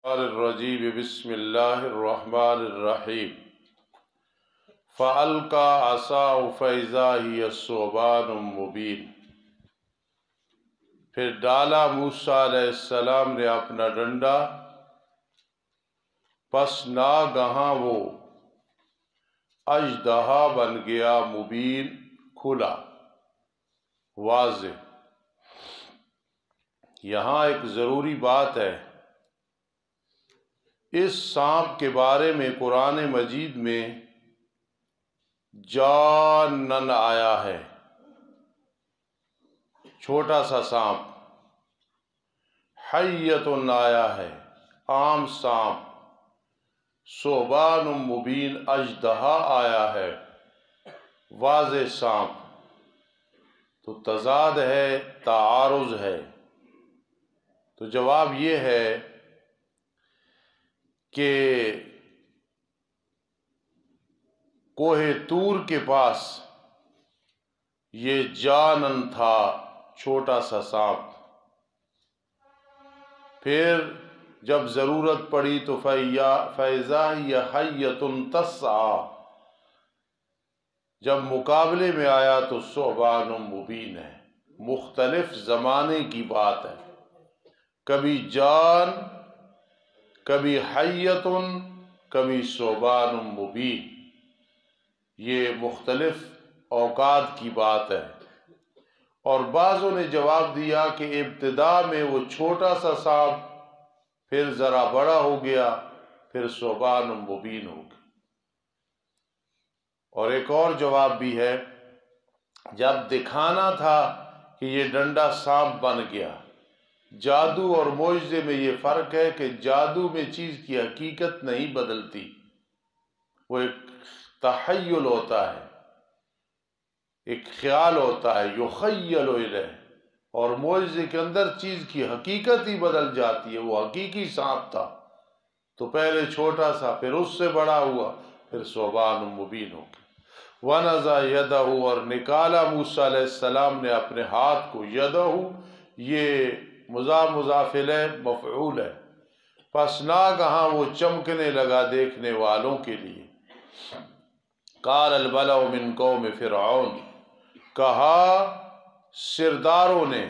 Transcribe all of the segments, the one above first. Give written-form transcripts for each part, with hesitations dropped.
الرجیم بسم اللہ الرحمن الرحیم فَأَلْقَى عَصَاهُ فَإِذَا هِيَ ثُعْبَانٌ مُبِينٌ۔ پھر ڈالا موسیٰ علیہ السلام نے اپنا ڈنڈا، پس ناگہاں وہ اژدہا بن گیا، مبین کھلا واضح۔ یہاں ایک ضروری بات ہے، اس سانپ کے بارے میں قرآن مجید میں جانن آیا ہے، چھوٹا سا سانپ، حیۃ آیا ہے، عام سانپ، ثعبان مبین اژدہا آیا ہے، واضح سانپ۔ تو تضاد ہے، تعارض ہے۔ تو جواب یہ ہے کہ کوہ طور کے پاس یہ جانن تھا، چھوٹا سا سانپ۔ پھر جب ضرورت پڑی تو فَإِذَا هِيَ حَيَّةٌ تَسْعَىٰ، جب مقابلے میں آیا تو ثعبان مبین ہے، مختلف زمانے کی بات ہے، کبھی جان، کبھی حیۃ، کبھی ثعبان مبین، یہ مختلف اوقات کی بات ہے۔ اور بعضوں نے جواب دیا کہ ابتدا میں وہ چھوٹا سا سانپ، پھر ذرا بڑا ہو گیا، پھر ثعبان مبین ہو گیا۔ اور ایک اور جواب بھی ہے، جب دکھانا تھا کہ یہ ڈنڈا سانپ بن گیا۔ جادو اور معجزے میں یہ فرق ہے کہ جادو میں چیز کی حقیقت نہیں بدلتی، وہ ایک تخیل ہوتا ہے، ایک خیال ہوتا ہے، یخیل الیہ، اور معجزے کے اندر چیز کی حقیقت ہی بدل جاتی ہے۔ وہ حقیقی سانپ تھا تو پہلے چھوٹا سا، پھر اس سے بڑا ہوا، پھر ثعبان مبین ہو گیا۔ وَنَزَعَ يَدَهُ، اور نکالا موسیٰ علیہ السلام نے اپنے ہاتھ کو، یدہ یہ مضاف الیہ مفعول ہے، پس ناگہاں وہ چمکنے لگا دیکھنے والوں کے لیے۔ قال الملأ من قوم فرعون، کہا سرداروں نے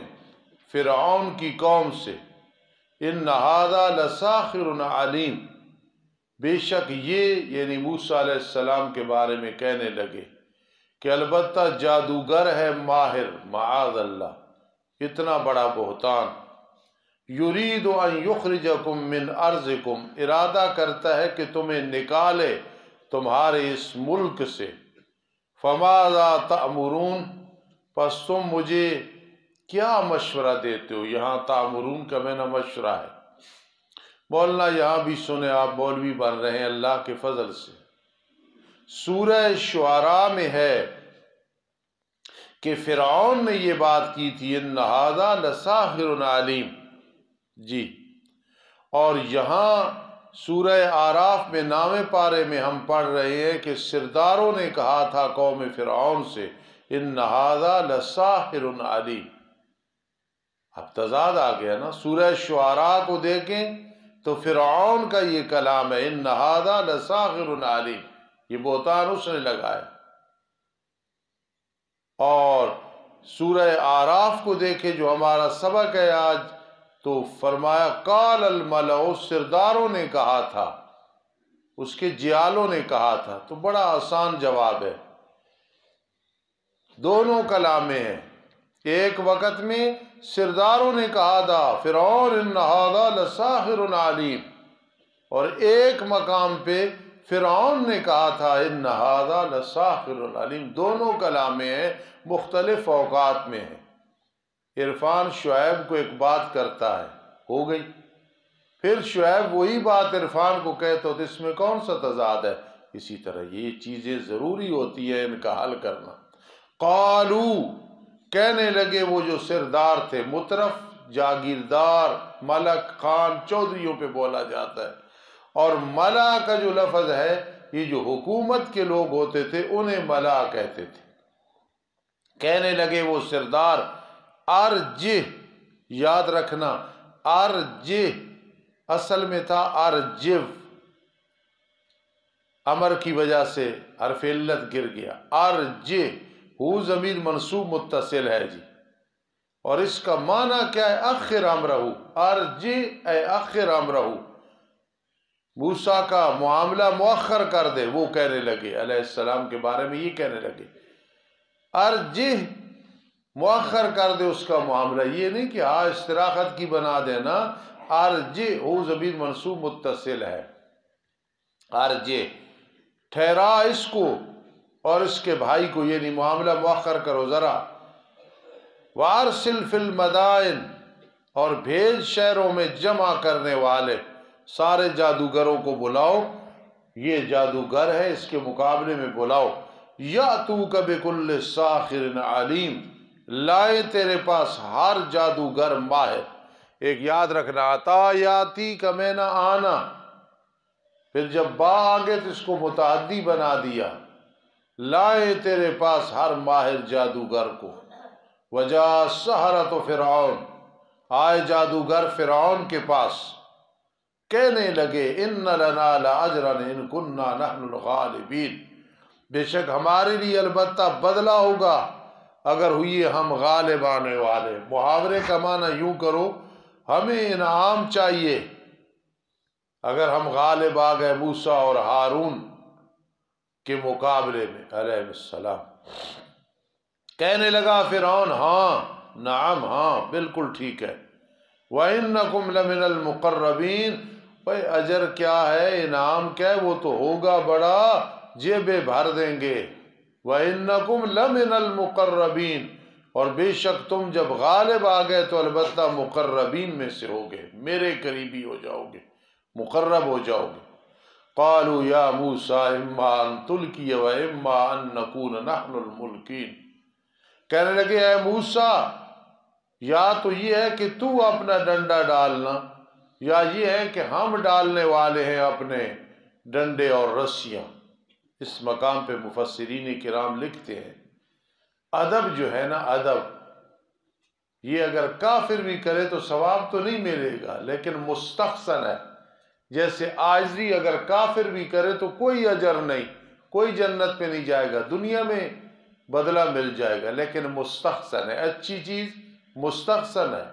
فرعون کی قوم سے، ان ھذا لساحر علیم، بے شک یہ، یعنی موسیٰ علیہ السلام کے بارے میں کہنے لگے کہ البتہ جادوگر ہے ماہر، معاذ اللہ، اتنا بڑا بہتان۔ یرید ان یخرجکم من ارضکم، ارادہ کرتا ہے کہ تمہیں نکالے تمہارے اس ملک سے۔ فماذا تأمرون، پس تم مجھے کیا مشورہ دیتے ہو؟ یہاں تأمرون کا معنی مشورہ ہے۔ مولانا یہاں بھی سنے، آپ مولوی بن رہے ہیں اللہ کے فضل سے۔ سورہ شعراء میں ہے کہ فرعون نے یہ بات کی تھی، ان ھذا لساحر علیم، جی۔ اور یہاں سورہ اعراف میں 9ویں پارے میں ہم پڑھ رہے ہیں کہ سرداروں نے کہا تھا قوم فرعون سے، ان ھذا لساحر علیم۔ اب تضاد آ گیا نا، سورہ شعراء کو دیکھیں تو فرعون کا یہ کلام ہے، ان ھذا لساحر علیم، یہ بہتان اس نے لگایا۔ اور سورہ اعراف کو دیکھیں جو ہمارا سبق ہے آج، تو فرمایا قال الملأ، سرداروں نے کہا تھا، اس کے جیالوں نے کہا تھا۔ تو بڑا آسان جواب ہے، دونوں کلام میں ہے۔ ایک وقت میں سرداروں نے کہا تھا فرعون ان ھذا لساحر علیم، اور ایک مقام پہ فرعون نے کہا تھا ان ھذا لساحر علیم۔ دونوں کلام میں ہے، مختلف اوقات میں ہے۔ عرفان شعیب کو ایک بات کرتا ہے، ہو گئی، پھر شعیب وہی بات عرفان کو کہتا ہو، تو اس میں کون سا تضاد ہے؟ اسی طرح یہ چیزیں ضروری ہوتی ہے ان کا حل کرنا۔ قالو، کہنے لگے وہ جو سردار تھے، مترف، جاگیردار، ملک، خان، چودھریوں پہ بولا جاتا ہے۔ اور ملا کا جو لفظ ہے، یہ جو حکومت کے لوگ ہوتے تھے انہیں ملا کہتے تھے۔ کہنے لگے وہ سردار، ارجہ، یاد رکھنا، ارجہ، اصل میں تھا ارجو، امر کی وجہ سے حرف علت گر گیا، ارجع، ہو ضمیر منصوب متصل ہے جی، اور اس کا معنی کیا ہے؟ اخر امرہ، ارجع اے اخر امرہ، موسیٰ کا معاملہ مؤخر کر دے۔ وہ کہنے لگے علیہ السلام کے بارے میں، یہ کہنے لگے ارجع، مؤخر کر دے اس کا معاملہ، یہ نہیں کہ استراحت کی بنا دینا، ارجع ہو ضمیر منصوب متصل ہے، ارجع ٹھہرا اس کو اور اس کے بھائی کو، یعنی معاملہ مؤخر کرو ذرا، وارسل فی المدائن، اور بھیج شہروں میں جمع کرنے والے، سارے جادوگروں کو بلاؤ، یہ جادوگر ہے اس کے مقابلے میں بلاؤ، یاتوک بکل ساحر علیم، لائے تیرے پاس ہر جادوگر ماہر۔ ایک یاد رکھنا، عطا یاتی کا معنی آنا، پھر جب با آگے تو اس کو متعدی بنا دیا، لائے تیرے پاس ہر ماہر جادوگر کو، وجاء السحرۃ فرعون، آئے جادوگر فرعون کے پاس، کہنے لگے ان لنا لاجرا ان کنا نحن الغالبین، بے شک ہمارے لیے البتہ بدلہ ہوگا اگر ہوئے ہم غالب آنے والے۔ محاورے کا معنی یوں کرو، ہمیں انعام چاہیے اگر ہم غالب آ گئے موسیٰ اور ہارون کے مقابلے میں علیہ السلام۔ کہنے لگا فرعون، ہاں نعم، ہاں بالکل ٹھیک ہے، وَإِنَّكُمْ لَمِنَ الْمُقَرَّبِينَ، بھئی اجر کیا ہے، انعام کیا ہے، وہ تو ہوگا بڑا، جیبیں بھر دیں گے۔ وَإِنَّكُمْ لَمِنَ الْمُقَرَّبِينَ، اور بے شک تم جب غالب آ گئے تو البتہ مقربین میں سے ہوگے، میرے قریبی ہو جاؤ گے، مقرب ہو جاؤ گے۔ قالوا یا موسیٰ اما ان تلقی و اما ان نکون نحن الملقین، کہنے لگے اے موسیٰ، یا تو یہ ہے کہ تو اپنا ڈنڈا ڈالنا، یا یہ ہے کہ ہم ڈالنے والے ہیں اپنے ڈنڈے اور رسیاں۔ اس مقام پہ مفسرین کرام لکھتے ہیں، ادب جو ہے نا، ادب یہ اگر کافر بھی کرے تو ثواب تو نہیں ملے گا، لیکن مستحسن ہے۔ جیسے عاجزی اگر کافر بھی کرے تو کوئی اجر نہیں، کوئی جنت پہ نہیں جائے گا، دنیا میں بدلہ مل جائے گا، لیکن مستحسن ہے، اچھی چیز مستحسن ہے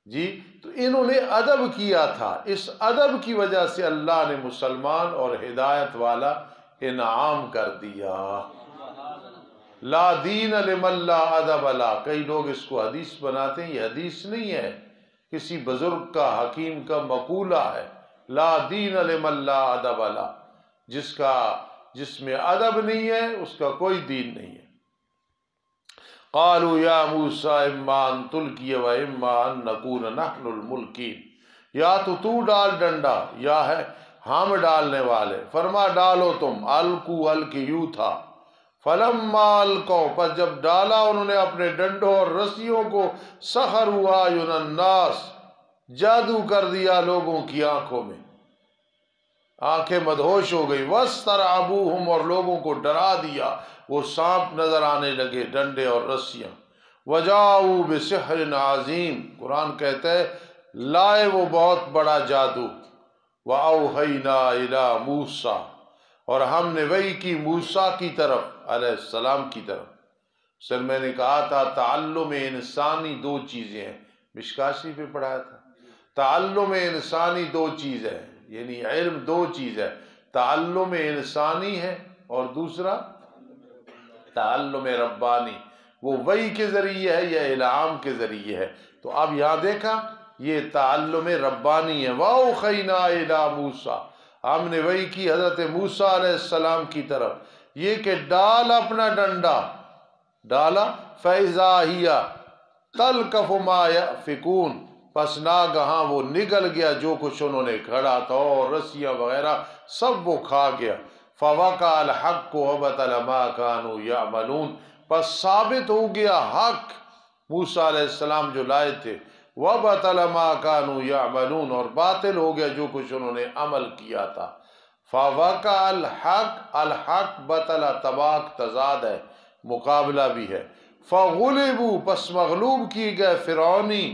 جی۔ تو انہوں نے ادب کیا تھا، اس ادب کی وجہ سے اللہ نے مسلمان اور ہدایت والا انعام کر دیا۔ لا دین لمن لا ادب لا، کئی لوگ اس کو حدیث بناتے ہیں، یہ حدیث نہیں ہے، کسی بزرگ کا، حکیم کا مقولہ ہے، لا دین لمن لا ادب لا، جس میں ادب نہیں ہے اس کا کوئی دین نہیں ہے۔ قالوا یا موسیٰ اما ان تلقی و اما ان نکون نحن الملقین، یا تو ڈال ڈنڈا یا ہے ہم ڈالنے والے، فرما ڈالو تم، القوا القیو تھا، فلما القوا، پس جب ڈالا انہوں نے اپنے ڈنڈوں اور رسیوں کو، سحروا اعین الناس، جادو کر دیا لوگوں کی آنکھوں میں، آنکھیں مدہوش ہو گئی، واسترعبوہم، اور لوگوں کو ڈرا دیا، وہ سانپ نظر آنے لگے، ڈنڈے اور رسیاں، وجاؤوا بسحر عظیم، قرآن کہتا ہے لائے وہ بہت بڑا جادو، وأوحینا الی موسیٰ، اور ہم نے وحی کی موسیٰ کی طرف، علیہ السلام کی طرف۔ سر میں نے کہا تھا تعلم انسانی دو چیزیں ہیں، مشکاہ پہ پڑھایا تھا، تعلم انسانی دو چیز ہے، یعنی علم دو چیز ہے، تعلم انسانی ہے اور دوسرا تعلم ربانی، وہ وحی کے ذریعے ہے یا الہام کے ذریعے ہے۔ تو اب یہاں دیکھا یہ تعلم ربانی ہے، وَأَوْحَيْنَا إِلَىٰ مُوسَىٰ، ہم نے وحی کی حضرت موسیٰ علیہ السلام کی طرف، یہ کہ ڈال اپنا ڈنڈا، ڈالا، فَإِذَا هِيَ تَلْقَفُ مَا يَأْفِكُونَ، پس ناگہاں وہ نگل گیا جو کچھ انہوں نے کھڑا تھا، اور رسیاں وغیرہ سب وہ کھا گیا۔ فَوَقَعَ الْحَقُّ وَبَطَلَ مَا كَانُوا يَعْمَلُونَ، پس ثابت ہو گیا حق موسیٰ علیہ السلام جو لائے تھے، وَبَطَلَ مَا كَانُوا يَعْمَلُونَ، اور باطل ہو گیا جو کچھ انہوں نے عمل کیا تھا۔ فَوَقَعَ الْحَقُّ، الحق بطل طباق تضاد ہے، مقابلہ بھی ہے۔ فَغُلِبُوا، پس مغلوب کی گئے فرعونی،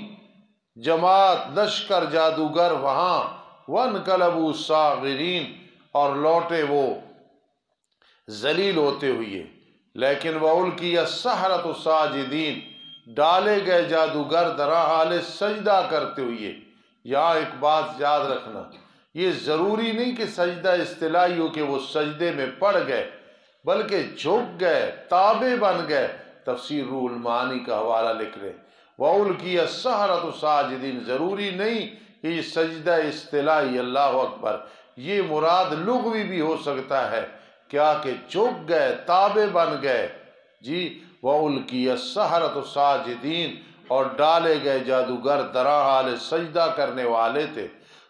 جماعت لشکر جادوگر وہاں، وانقلبوا صاغرین، اور لوٹے وہ ذلیل ہوتے ہوئے، لیکن وَأُلْقِيَ السَّحَرَةُ ساجدین، ڈالے گئے جادوگر در حال سجدہ کرتے ہوئے۔ یہاں ایک بات یاد رکھنا، یہ ضروری نہیں کہ سجدہ اصطلاحی ہو کہ وہ سجدے میں پڑ گئے، بلکہ جھک گئے، تابع بن گئے۔ تفسیر روح المعانی کا حوالہ لکھ رہے وَأُلْقِيَ السَّحَرَةُ ساجدین، ضروری نہیں کہ یہ سجدہ اصطلاحی، اللہ اکبر، یہ مراد لغوی بھی ہو سکتا ہے، کیا کہ جھک گئے، تابع بن گئے جی۔ وَأُلْقِيَ السَّحَرَةُ ساجدین، اور ڈالے گئے جادوگر در حال سجدہ کرنے والے تھے۔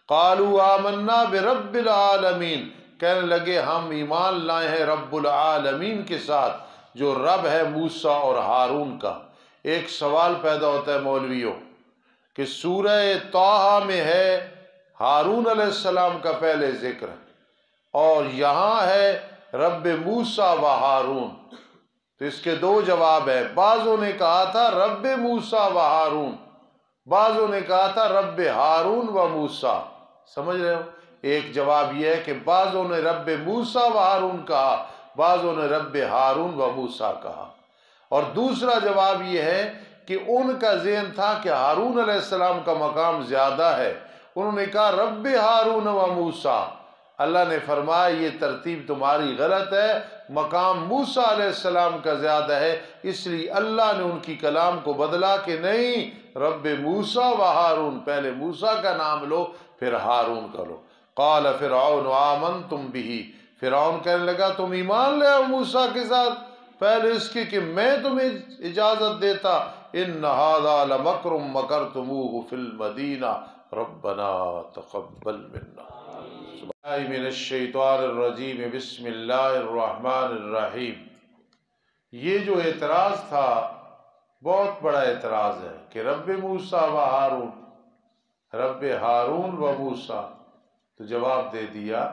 قالوا آمنا برب العالمین، کہنے لگے ہم ایمان لائے ہیں رب العالمین کے ساتھ، جو رب ہے موسیٰ اور ہارون کا۔ ایک سوال پیدا ہوتا ہے مولویوں کہ سورہ طٰہٰ میں ہے ہارون علیہ السلام کا پہلے ذکر، اور یہاں ہے رب موسیٰ و ہارون، تو اس کے دو جواب ہیں۔ بعضوں نے کہا تھا رب موسیٰ و ہارون، بعضوں نے کہا تھا رب ہارون و موسیٰ، سمجھ رہے ہو؟ ایک جواب یہ ہے کہ بعضوں نے رب موسیٰ و ہارون کہا، بعضوں نے رب ہارون و موسیٰ کہا، اور دوسرا جواب یہ ہے کہ ان کا ذہن تھا کہ ہارون علیہ السلام کا مقام زیادہ ہے، انہوں نے کہا رب ہارون و موسیٰ۔ اللہ نے فرمایا یہ ترتیب تمہاری غلط ہے، مقام موسیٰ علیہ السلام کا زیادہ ہے، اس لیے اللہ نے ان کی کلام کو بدلا کہ نہیں، رب موسیٰ و ہارون، پہلے موسیٰ کا نام لو پھر ہارون کا لو۔ قال فرعون آمنتم بہ، فرعون کہنے لگا تم ایمان لے آؤ موسیٰ کے ساتھ پہلے اس کے کہ میں تمہیں اجازت دیتا۔ ان ھذا لمکر مکرتموہ فی المدینہ ربنا تقبل منا۔ من الشیطان الرجیم، بسم اللہ الرحمن الرحیم۔ یہ جو اعتراض تھا بہت بڑا اعتراض ہے کہ رب موسیٰ و ہارون، رب ہارون و موسیٰ، تو جواب دے دیا،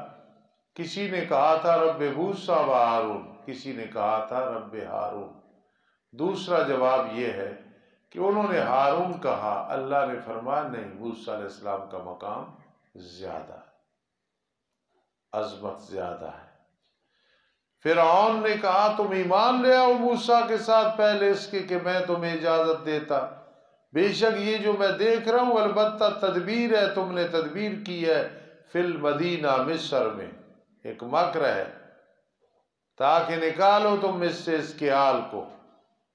کسی نے کہا تھا رب موسیٰ و ہارون، کسی نے کہا تھا رب ہارون۔ دوسرا جواب یہ ہے کہ انہوں نے ہارون کہا، اللہ نے فرمایا نہیں، موسیٰ علیہ السلام کا مقام زیادہ ہے، عظمت زیادہ ہے۔ فرعون نے کہا تم ایمان لے آؤ موسیٰ کے ساتھ پہلے اس کے کہ میں تمہیں اجازت دیتا۔ بے شک یہ جو میں دیکھ رہا ہوں البتہ تدبیر ہے، تم نے تدبیر کی ہے، فی المدینہ، مصر میں ایک مکر ہے تاکہ نکالو تم اس سے اس کے حال کو،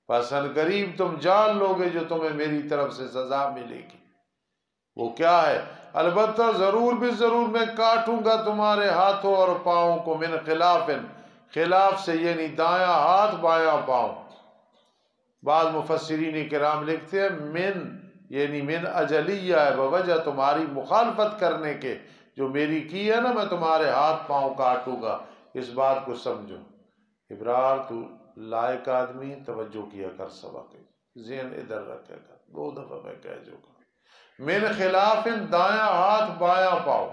پس ان قریب تم جان لو گے جو تمہیں میری طرف سے سزا ملے گی۔ وہ کیا ہے؟ البتہ ضرور بھی ضرور میں کاٹوں گا تمہارے ہاتھوں اور پاؤں کو، من خلاف، خلاف سے یعنی دایاں ہاتھ بایاں پاؤں۔ بعض مفسرین کرام لکھتے ہیں من یعنی من اجلیہ ہے، بوجہ تمہاری مخالفت کرنے کے، جو میری کی ہے نا میں تمہارے ہاتھ پاؤں کاٹوں گا۔ اس بات کو سمجھو ابرار، تو لائق آدمی توجہ کیا کر، سبق ذہن ادھر رکھے گا، 2 دفعہ میں کہہ جو گا۔ من خلاف دایاں ہاتھ بایاں پاؤں،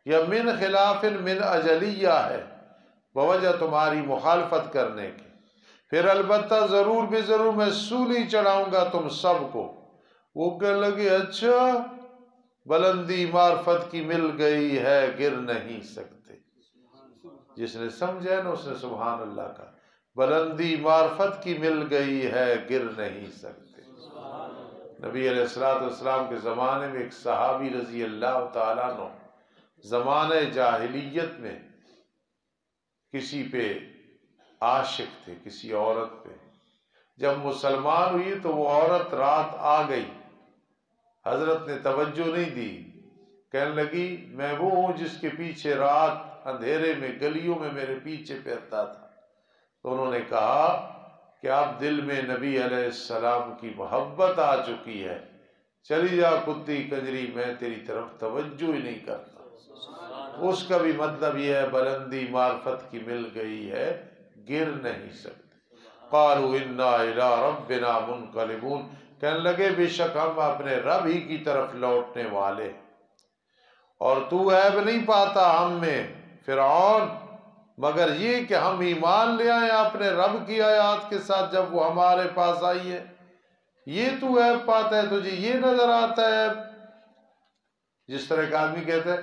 یا من خلاف من اجلیہ ہے بوجہ تمہاری مخالفت کرنے کی۔ پھر البتہ ضرور بھی ضرور میں سولی چڑھاؤں گا تم سب کو۔ وہ کہنے لگے اچھا بلندی معرفت کی مل گئی ہے، گر نہیں سکتے۔ جس نے سمجھا نا اس نے سبحان اللہ کا، بلندی معرفت کی مل گئی ہے، گر نہیں سکتے۔ نبی علیہ السلام کے زمانے میں ایک صحابی رضی اللہ تعالیٰ عنہ زمانہ جاہلیت میں کسی پہ عاشق تھے، کسی عورت پہ۔ جب مسلمان ہوئی تو وہ عورت رات آ گئی، حضرت نے توجہ نہیں دی، کہنے لگی میں وہ ہوں جس کے پیچھے رات اندھیرے میں گلیوں میں میرے پیچھے پھرتا تھا۔ تو انہوں نے کہا کہ اب دل میں نبی علیہ السلام کی محبت آ چکی ہے، چلی جا کتی کنجری، میں تیری طرف توجہ ہی نہیں کرتا۔ اس کا بھی مطلب یہ ہے بلندی معرفت کی مل گئی ہے، گر نہیں سکتے۔ قالوا انا الی ربنا منقلبون، کہنے لگے بے شک ہم اپنے رب ہی کی طرف لوٹنے والے، اور تو عیب نہیں پاتا ہم میں فرعون، مگر یہ کہ ہم ایمان لے آئے اپنے رب کی آیات کے ساتھ جب وہ ہمارے پاس آئی ہے۔ یہ تو عیب پاتا ہے، تجھے یہ نظر آتا ہے عیب؟ جس طرح ایک آدمی کہتا ہے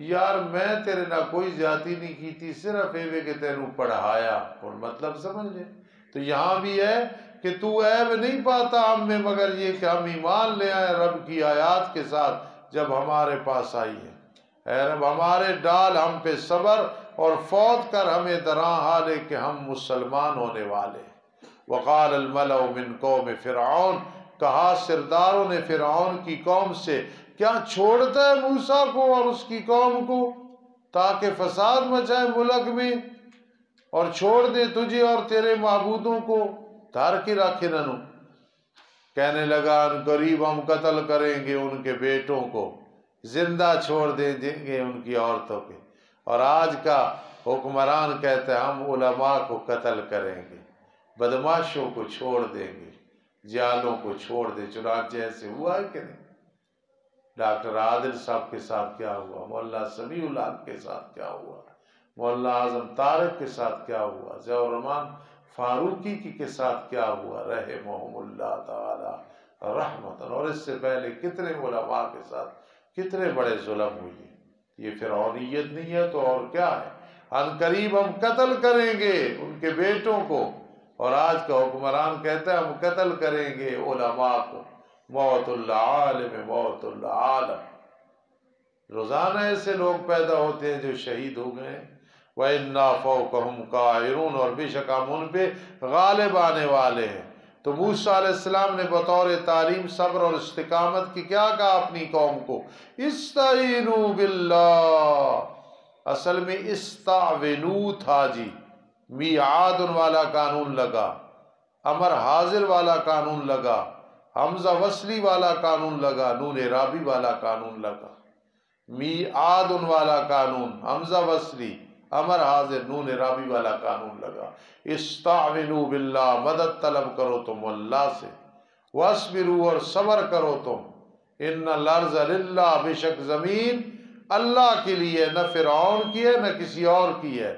یار میں تیرے نہ کوئی زیادتی نہیں کی تھی، صرف ایوے کہ تینوں پڑھایا، اور مطلب سمجھ لے۔ تو یہاں بھی ہے کہ تو عیب نہیں پاتا ہم میں، مگر یہ کہ ہم ایمان لے آئے رب کی آیات کے ساتھ جب ہمارے پاس آئی ہے۔ اے رب ہمارے ڈال ہم پہ صبر، اور فوت کر ہمیں دراں حالے کہ ہم مسلمان ہونے والے۔ وقال الملأ من قوم فرعون، کہا سرداروں نے فرعون کی قوم سے، کیا چھوڑتا ہے موسیٰ کو اور اس کی قوم کو تاکہ فساد مچائے ملک میں، اور چھوڑ دے تجھے اور تیرے معبودوں کو؟ دھار کی رکھے ننو، کہنے لگا ان قریب ہم قتل کریں گے ان کے بیٹوں کو، زندہ چھوڑ دیں گے ان کی عورتوں کے۔ اور آج کا حکمران کہتا ہے ہم علماء کو قتل کریں گے، بدماشوں کو چھوڑ دیں گے، جالوں کو چھوڑ دیں۔ چنانچہ ایسے ہوا ہے کہ نہیں؟ ڈاکٹر عادل صاحب کے ساتھ کیا ہوا، مولانا سمیع الحق کے ساتھ کیا ہوا، مولانا اعظم طارق کے ساتھ کیا ہوا، ضیاء الرحمن فاروقی کے ساتھ کیا ہوا، رحمہم اللہ تعالی رحمتاً، اور اس سے پہلے کتنے علماء کے ساتھ کتنے بڑے ظلم ہوئے۔ یہ فرعونیت نہیں ہے تو اور کیا ہے؟ ان قریب ہم قتل کریں گے ان کے بیٹوں کو، اور آج کا حکمران کہتا ہے ہم قتل کریں گے علماء کو۔ موت العالم موت العالم، روزانہ ایسے لوگ پیدا ہوتے ہیں جو شہید ہو گئے ہیں۔ وَإِنَّا فَوْقَهُمْ قَاهِرُونَ، اور بے شک ہم ان پہ غالب آنے والے ہیں۔ تو موسیٰ علیہ السلام نے بطور تعلیم صبر اور استقامت کی کیا کہا اپنی قوم کو؟ استعینوا باللہ، اصل میں استعونوا تھا جی، میعاد والا قانون لگا، امر حاضر والا قانون لگا، حمزہ وصلی والا قانون لگا، نون اعرابی والا قانون لگا۔ میعاد والا قانون، حمزہ وصلی، امر حاضر، نون اعرابی والا قانون لگا۔ استعینوا باللہ، مدد طلب کرو تم اللہ سے، واصبروا، اور صبر کرو تم۔ ان الارض للہ، بے شک زمین اللہ کے لیے، نہ فرعون کی ہے نہ کسی اور کی ہے،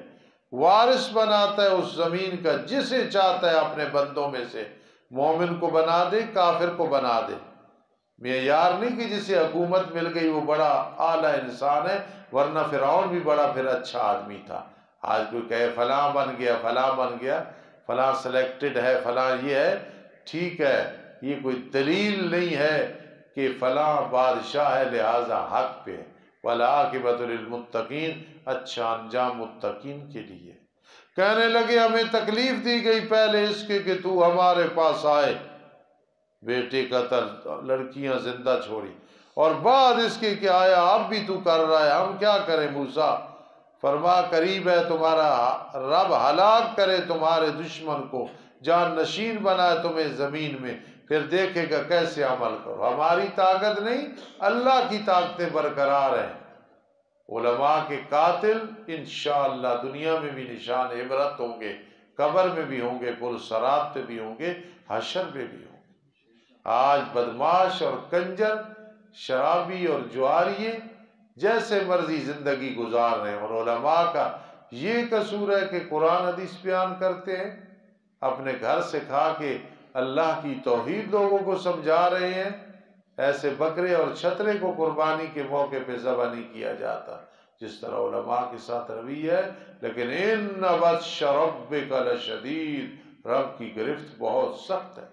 وارث بناتا ہے اس زمین کا جسے چاہتا ہے اپنے بندوں میں سے، مومن کو بنا دے کافر کو بنا دے۔ معیار نہیں کہ جسے حکومت مل گئی وہ بڑا اعلیٰ انسان ہے، ورنہ فرعون بھی بڑا پھر اچھا آدمی تھا۔ آج کوئی کہے فلاں بن گیا فلاں بن گیا، فلاں سلیکٹڈ ہے فلاں یہ ہے، ٹھیک ہے، یہ کوئی دلیل نہیں ہے کہ فلاں بادشاہ ہے لہذا حق پہ۔ وَالْعَاقِبَةُ لِلْمُتَّقِينَ، اچھا انجام متقین کے لیے۔ کہنے لگے ہمیں تکلیف دی گئی پہلے اس کے کہ تو ہمارے پاس آئے، بیٹے قتل، لڑکیاں زندہ چھوڑی، اور بعد اس کے کہ آیا اب بھی تو کر رہا ہے، ہم کیا کریں موسیٰ؟ فرما قریب ہے تمہارا رب ہلاک کرے تمہارے دشمن کو، جان نشین بنائے تمہیں زمین میں، پھر دیکھے گا کیسے عمل کرو۔ ہماری طاقت نہیں، اللہ کی طاقتیں برقرار ہیں۔ علماء کے قاتل انشاءاللہ دنیا میں بھی نشان عبرت ہوں گے، قبر میں بھی ہوں گے، پل صراط پہ بھی ہوں گے، حشر پہ بھی ہوں گے۔ آج بدماش اور کنجر، شرابی اور جواریے جیسے مرضی زندگی گزار رہے ہیں، اور علماء کا یہ قصور ہے کہ قرآن حدیث بیان کرتے ہیں، اپنے گھر سے کھا کے اللہ کی توحید لوگوں کو سمجھا رہے ہیں۔ ایسے بکرے اور چھترے کو قربانی کے موقع پہ ذبح نہیں کیا جاتا جس طرح علماء کے ساتھ روی ہے، لیکن ان بطش ربک لشدید، رب کی گرفت بہت سخت ہے۔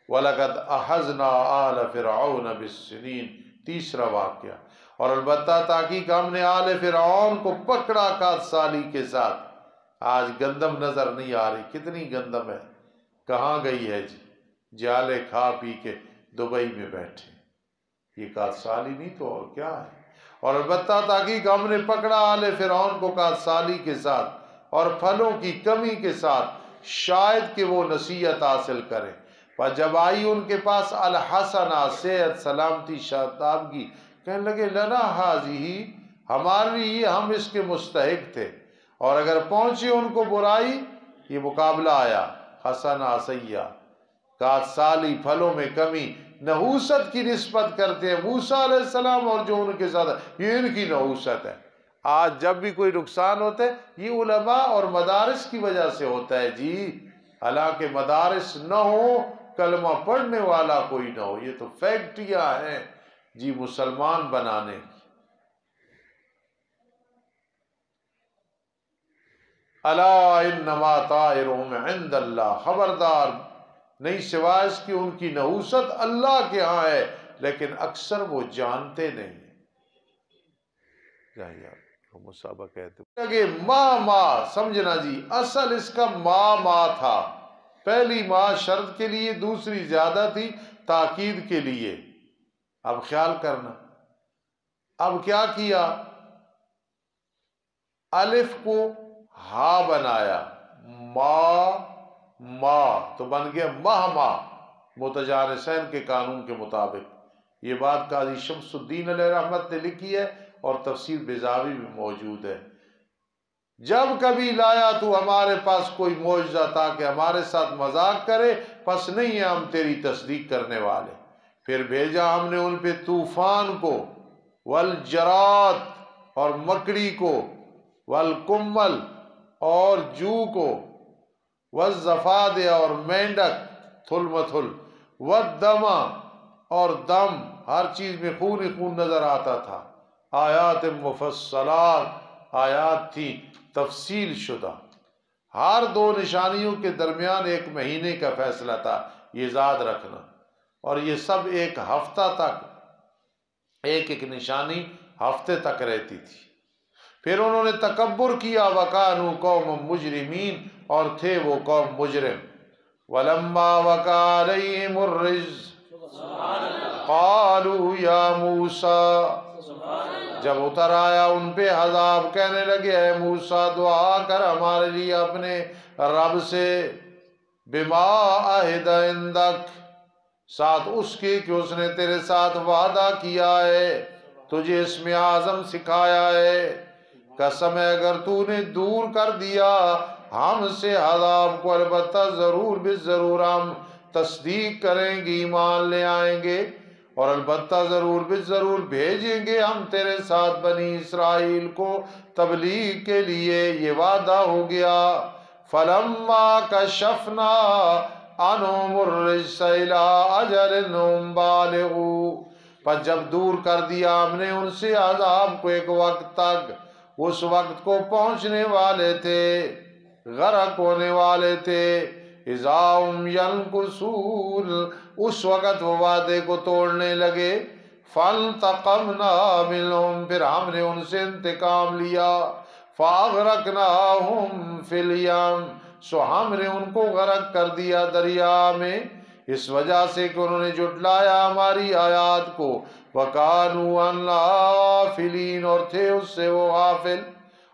وَلَقَدْ أَخَذْنَا آلَ فِرْعَوْنَ بِالسِّنِينَ، تیسرا واقعہ، اور البتہ تحقیق ہم نے آل فرعون کو پکڑا کات سالی کے ساتھ۔ آج گندم نظر نہیں آ رہی، کتنی گندم ہے، کہاں گئی ہے جی؟ جالے کھا پی کے دبئی میں بیٹھے، یہ کات سالی نہیں تو اور کیا ہے۔ اور البتہ تحقیق ہم نے پکڑا آل فرعون کو کات سالی کے ساتھ اور پھلوں کی کمی کے ساتھ، شاید کہ وہ نصیحت حاصل کریں۔ اور جب آئی ان کے پاس الحسنہ، صحت سلامتی شادابگی، کہنے لگے لنا حاضی، ہمارے لیے ہم اس کے مستحق تھے، اور اگر پہنچی ان کو برائی، یہ مقابلہ آیا، حسنہ سیئہ، کات سالی پھلوں میں کمی، نحوست کی نسبت کرتے ہیں موسیٰ علیہ السلام، اور جو ان کے ساتھ یہ ان کی نحوست ہے۔ آج جب بھی کوئی نقصان ہوتا ہے یہ علماء اور مدارس کی وجہ سے ہوتا ہے جی، حالانکہ مدارس نہ ہو کلمہ پڑھنے والا کوئی نہ ہو۔ یہ تو فیکٹریاں ہیں جی مسلمان بنانے کی۔ الا انما طائرهم عند اللہ، خبردار نہیں سوائے اس کی ان کی نحوست اللہ کے ہاں ہے، لیکن اکثر وہ جانتے نہیں۔ مصابہ کہتے لگے ما سمجھنا جی، اصل اس کا ما تھا، پہلی ما شرط کے لیے، دوسری زیادہ تھی تاکید کے لیے۔ اب خیال کرنا، اب کیا کیا، الف کو ہا بنایا، ما تو بن گیا مہما، متجانسین کے قانون کے مطابق۔ یہ بات قاضی شمس الدین علیہ رحمت نے لکھی ہے اور تفسیر بیضاوی بھی موجود ہے۔ جب کبھی لایا تو ہمارے پاس کوئی معجزہ تاکہ ہمارے ساتھ مذاق کرے، پس نہیں ہے ہم تیری تصدیق کرنے والے۔ پھر بھیجا ہم نے ان پہ طوفان کو، والجراد اور مکڑی کو، والکمل اور جو کو، والضفادع اور مینڈک تھل مثل، والدم اور دم، ہر چیز میں خون ہی خون نظر آتا تھا۔ آیات مفصلات، آیات تھی تفصیل شدہ، ہر دو نشانیوں کے درمیان ایک مہینے کا فیصلہ تھا، یہ یاد رکھنا، اور یہ سب ایک ہفتہ تک، ایک نشانی ہفتے تک رہتی تھی۔ پھر انہوں نے تکبر کیا، وَكَانُوا قَوْمًا مُجْرِمِينَ، اور تھے وہ قوم مجرم۔ وَلَمَّا وَقَعَ عَلَيْهِمُ الرِّجْزُ قَالُوا يَا مُوسَىٰ، جب اتر آیا ان پہ عذاب، کہنے لگے اے موسیٰ دعا کر ہمارے لیے اپنے رب سے، بِمَا عَهِدَ عِندَكَ، ساتھ اس کے کہ اس نے تیرے ساتھ وعدہ کیا ہے، تجھے اسم اعظم سکھایا ہے، قسم ہے اگر تو نے دور کر دیا ہم سے عذاب کو، البتہ ضرور بالضرور ہم تصدیق کریں گے، ایمان لے آئیں گے، اور البتہ ضرور بالضرور بھیجیں گے ہم تیرے ساتھ بنی اسرائیل کو تبلیغ کے لیے، یہ وعدہ ہو گیا۔ فَلَمَّا كَشَفْنَا عَنْهُمُ الرِّجْسَ إِلَىٰ أَجَلٍ هُمْ بَالِغُوهُ، پس جب دور کر دیا ہم نے ان سے عذاب کو ایک وقت تک، اس وقت کو پہنچنے والے تھے، غرق ہونے والے تھے، اذا هم ينكثون، اس وقت وہ وعدے کو توڑنے لگے، فَانْتَقَمْنَا مِنْهُمْ، پھر ہم نے ان سے انتقام لیا، فَأَغْرَقْنَاهُمْ فِي الْيَمِّ، سو ہم نے ان کو غرق کر دیا دریا میں، اس وجہ سے کہ انہوں نے جھٹلایا ہماری آیات کو، وَكَانُوا عَنْهَا غَافِلِينَ، اور تھے اس سے وہ غافل۔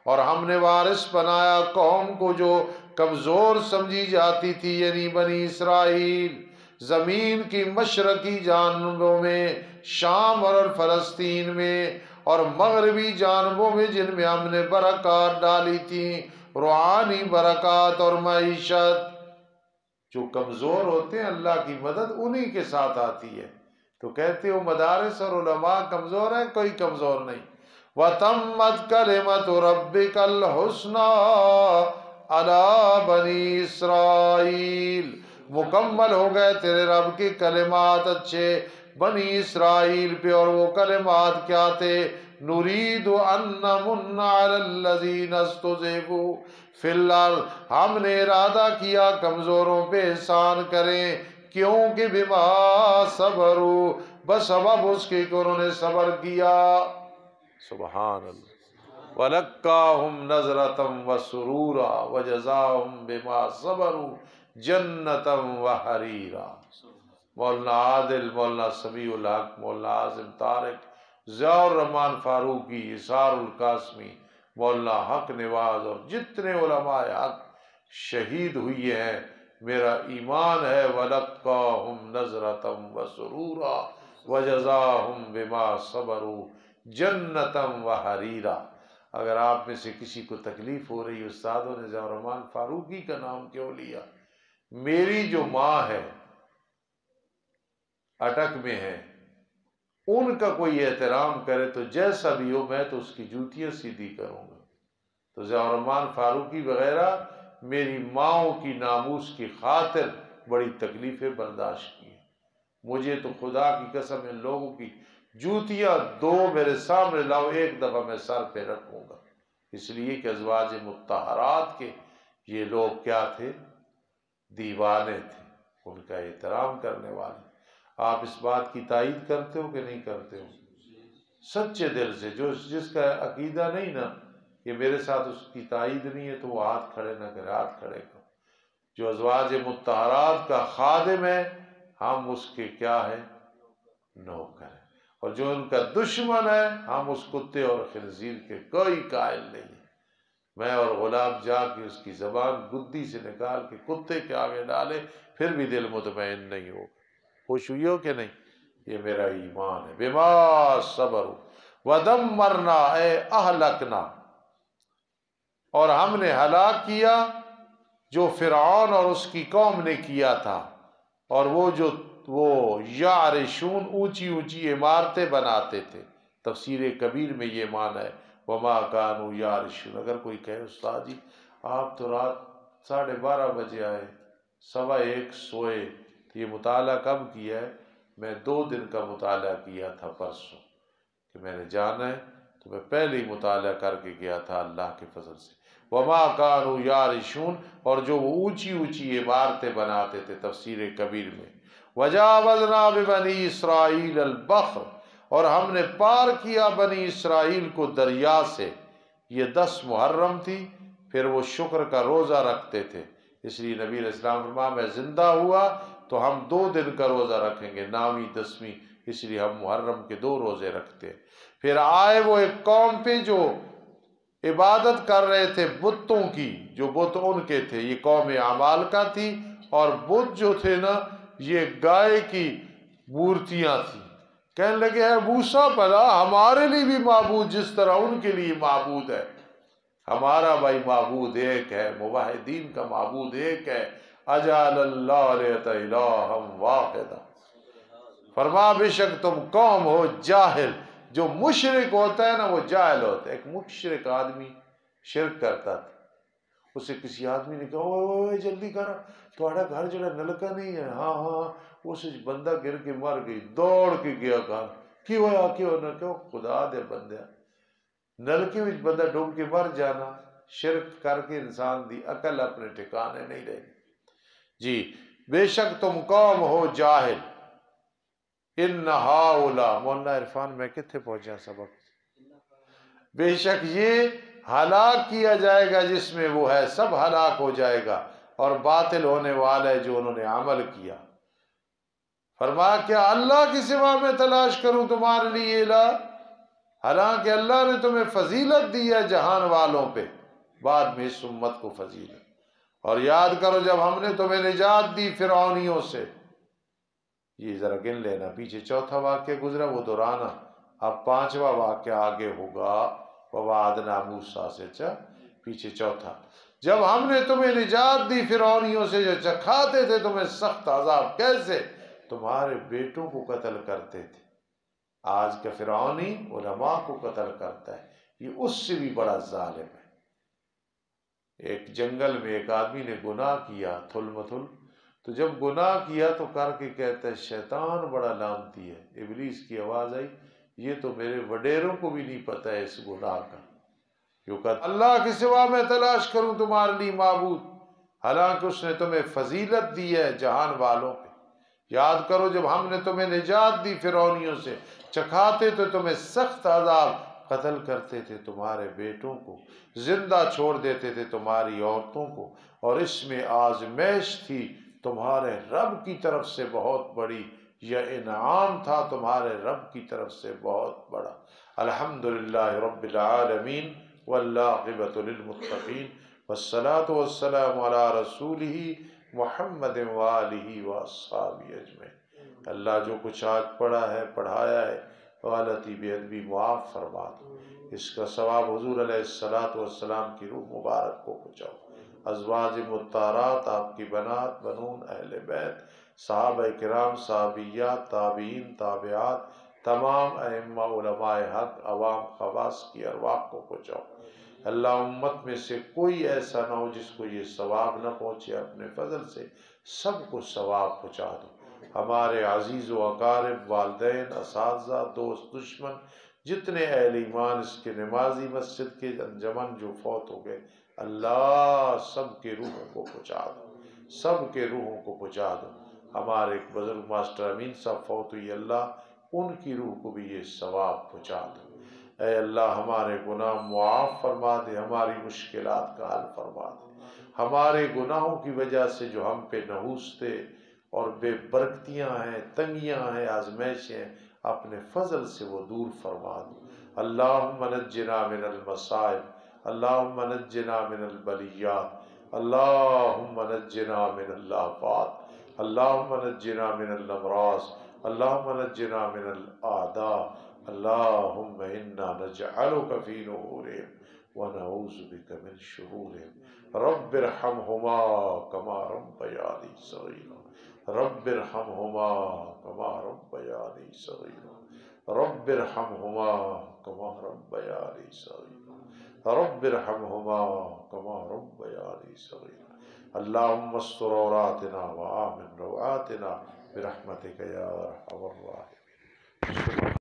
اور ہم نے وارث بنایا قوم کو جو کمزور سمجھی جاتی تھی، یعنی بنی اسرائیل، زمین کی مشرقی جانبوں میں، شام اور فلسطین میں، اور مغربی جانبوں میں، جن میں ہم نے برکات ڈالی تھی، روحانی برکات اور معیشت۔ جو کمزور ہوتے ہیں اللہ کی مدد انہی کے ساتھ آتی ہے، تو کہتے ہو مدارس اور علماء کمزور ہیں، کوئی کمزور نہیں۔ وَتَمَّتْ كَلِمَةُ رَبِّكَ الْحُسْنَىٰ عَلَىٰ بَنِي اسرائیل، مکمل ہو گئے تیرے رب کے کلمات اچھے بنی اسرائیل پہ، اور وہ کلمات کیا تھے، نُرِيدُ أَن نَّمُنَّ عَلَى الَّذِينَ اسْتُضْعِفُوا فِي الْأَرْضِ، ہم نے ارادہ کیا کمزوروں پہ احسان کریں، کیونکہ بما صبروا، بسبب اس کے کہ انہوں نے صبر کیا۔ سبحان اللہ۔ وَلَقَّاهُمْ نَضْرَةً وَسُرُورًا وَجَزَاهُمْ بِمَا صَبَرُوا جَنَّةً وَحَرِيرًا۔ مولانا عادل، مولانا سمیع الحق، مولانا عاظم طارق، ضیاء الرحمن فاروقی، اظہار القاسمی، مولانا حق نواز، اور جتنے علماء حق شہید ہوئے ہیں، میرا ایمان ہے وَلَقَّاهُمْ نَضْرَةً وَسُرُورًا وَجَزَاهُمْ بِمَا صَبَرُوا جَنَّةً وَحَرِيرًا۔ اگر آپ میں سے کسی کو تکلیف ہو رہی، استادوں نے ضیاء الرحمن فاروقی کا نام کیوں لیا؟ میری جو ماں ہے اٹک میں ہے، ان کا کوئی احترام کرے تو جیسا بھی ہو میں تو اس کی جوتیاں سیدھی کروں گا۔ تو ضیاء الرحمن فاروقی وغیرہ میری ماؤں کی ناموس کی خاطر بڑی تکلیفیں برداشت کی ہیں۔ مجھے تو خدا کی قسم ان لوگوں کی جوتیاں دو میرے سامنے لاؤ، ایک دفعہ میں سر پہ رکھوں گا، اس لیے کہ ازواج مطہرات کے یہ لوگ کیا تھے؟ دیوانے تھے، ان کا احترام کرنے والے۔ آپ اس بات کی تائید کرتے ہو کہ نہیں کرتے ہو؟ سچے دل سے، جس کا عقیدہ نہیں نا کہ میرے ساتھ اس کی تائید نہیں ہے تو وہ ہاتھ کھڑے نہ کرے، ہاتھ کھڑے کرو۔ جو ازواج مطہرات کا خادم ہے ہم اس کے کیا ہے؟ نوکر ہیں، اور جو ان کا دشمن ہے ہم اس کتے اور خنزیر کے کوئی قائل نہیں ہیں۔ میں اور غلام جا کے اس کی زبان گدی سے نکال کے کتے کے آگے ڈالے پھر بھی دل مطمئن نہیں ہوگا۔ خوش ہوئی ہو کہ نہیں؟ یہ میرا ایمان ہے۔ بما صبر ودمرنا اے اہلکنا، اور ہم نے ہلاک کیا جو فرعون اور اس کی قوم نے کیا تھا، اور وہ یعرشون اونچی اونچی عمارتیں بناتے تھے۔ تفسیر کبیر میں یہ معنی ہے وما کانوا یعرشون۔ اگر کوئی کہے استاد جی آپ تو رات 12:30 بجے آئے، 1:15 سوئے، تو یہ مطالعہ کب کیا ہے؟ میں 2 دن کا مطالعہ کیا تھا پرسوں، کہ میں نے جانا ہے تو میں پہلے ہی مطالعہ کر کے گیا تھا اللہ کے فضل سے۔ وما کانوا یعرشون، اور جو وہ اونچی اونچی عمارتیں بناتے تھے تفسیر کبیر میں۔ وجاوزنا ببنی اسرائیل البحر، اور ہم نے پار کیا بنی اسرائیل کو دریا سے۔ یہ 10 محرم تھی، پھر وہ شکر کا روزہ رکھتے تھے، اس لیے نبی علیہ السلام فرمایا میں زندہ ہوا تو ہم 2 دن کا روزہ رکھیں گے، 9ویں 10ویں، اس لیے ہم محرم کے 2 روزے رکھتے ہیں۔ پھر آئے وہ ایک قوم پہ جو عبادت کر رہے تھے بتوں کی، جو بت ان کے تھے، یہ قوم عمالقہ تھی، اور بت جو تھے نا یہ گائے کی مورتیاں تھیں۔ کہنے لگے ہے موسیٰ بھلا ہمارے لیے بھی معبود جس طرح ان کے لیے معبود ہے۔ ہمارا بھائی معبود ایک ہے، موحدین کا معبود ایک ہے۔ اجعل الآلہۃ الہا واحدا، فرما بے شک تم قوم ہو جاہل۔ جو مشرک ہوتا ہے نا وہ جاہل ہوتا ہے۔ ایک مشرک آدمی شرک کرتا تھا، اسے کسی آدمی نے کہا اوے جلدی کر تھوڑا گھر جڑا نلکا نہیں ہے۔ ہاں ہاں، اس بندہ گر کے مر گئی، دوڑ کے گیا گھر، کی ہوا کیوں نہ کہ خدا دے بندہ نلکے وچ بندہ ڈوب کے مر جانا۔ شرک کر کے انسان دی عقل اپنے ٹھکانے نہیں رہی۔ جی بے شک تم قوم ہو جاہل۔ ان ہؤلاء، مولانا عرفان میں کتنے پہنچا سبق؟ بے شک یہ ہلاک کیا جائے گا جس میں وہ ہے، سب ہلاک ہو جائے گا، اور باطل ہونے والا ہے جو انہوں نے عمل کیا۔ فرمایا کیا اللہ کی سوا میں تلاش کروں تمہارے لیے الہ؟ حالانکہ اللہ نے تمہیں فضیلت دی ہے جہان والوں پہ، بعد میں اس امت کو فضیلت۔ اور یاد کرو جب ہم نے تمہیں نجات دی فرعونیوں سے، یہ ذرا گن لینا، پیچھے 4تھا واقعہ گزرا وہ دہرانا، اب 5واں واقعہ آگے ہوگا۔ ووعدنا موسیٰ سے پیچھے 4تھا، جب ہم نے تمہیں نجات دی فرعونیوں سے جو چکھاتے تھے تمہیں سخت عذاب، کیسے؟ تمہارے بیٹوں کو قتل کرتے تھے۔ آج کا فرعونی علماء کو قتل کرتا ہے، یہ اس سے بھی بڑا ظالم ہے۔ ایک جنگل میں ایک آدمی نے گناہ کیا تھل متھل، تو جب گناہ کیا تو کر کے کہتا ہے شیطان بڑا لعنتی ہے۔ ابلیس کی آواز آئی یہ تو میرے وڈیروں کو بھی نہیں پتہ ہے اس گناہ کا، جو کہتا اللہ کے سوا میں تلاش کروں تمہارے لیے معبود، حالانکہ اس نے تمہیں فضیلت دی ہے جہان والوں پہ۔ یاد کرو جب ہم نے تمہیں نجات دی فرعونیوں سے، چکھاتے تو تمہیں سخت عذاب، قتل کرتے تھے تمہارے بیٹوں کو، زندہ چھوڑ دیتے تھے تمہاری عورتوں کو، اور اس میں آزمائش تھی تمہارے رب کی طرف سے بہت بڑی، یہ انعام تھا تمہارے رب کی طرف سے بہت بڑا۔ الحمدللہ رب العالمین والعاقبۃ للمتقین، والصلاة والسلام علی رسولہ محمد وآلہ واصحابہ اجمعین۔ اللہ جو کچھ آج پڑھا ہے پڑھایا ہے غلطی بے ادبی معاف فرما دو، اس کا ثواب حضور علیہ الصلوۃ والسلام کی روح مبارک کو پہنچاؤ۔ ازواج مطہرات، آپ کی بنات بنون، اہل بیت، صحابہ کرام، صحابیات، تابعین، تابعات، تمام ائمہ علماء حق، عوام خواص کی ارواح کو پہنچاؤ۔ اللہ امت میں سے کوئی ایسا نہ ہو جس کو یہ ثواب نہ پہنچے، اپنے فضل سے سب کو ثواب پہنچا دو۔ ہمارے عزیز و اقارب، والدین، اساتذہ، دوست، دشمن، جتنے اہل ایمان اس کے نمازی مسجد کے انجمن جو فوت ہو گئے، اللہ سب کے روحوں کو پہنچا دو، سب کے روحوں کو پہنچا دو۔ ہمارے ایک بزرگ ماسٹر امین صاحب فوت ہوئی، اللہ ان کی روح کو بھی یہ ثواب پہنچا دو۔ اے اللہ ہمارے گناہ معاف فرما دے، ہماری مشکلات کا حل فرما دے، ہمارے گناہوں کی وجہ سے جو ہم پہ نحوستیں اور بے برکتیاں ہیں، تنگیاں ہیں، آزمائشیں ہیں، اپنے فضل سے وہ دور فرما دو۔ اللہم نجنا من المصائب، اللہم نجنا من البلیات، اللہم نجنا من الآفات، اللہم نجنا من الامراض، اللہم نجنا من الاعداء، اللہم انا نجعلک فی نحورہم ونعوذ بک من شرورہم، رب ارحمہما کما ربیانی صغیرا، رب ارحمہما کما ربیانی صغیرا، رب ارحمہما کما ربیانی صغیرا، رب ارحمہما کما ربیانی صغیرا۔ اللہم استر عوراتنا وآمن روآتنا برحمتک یا ارحم الراحمین۔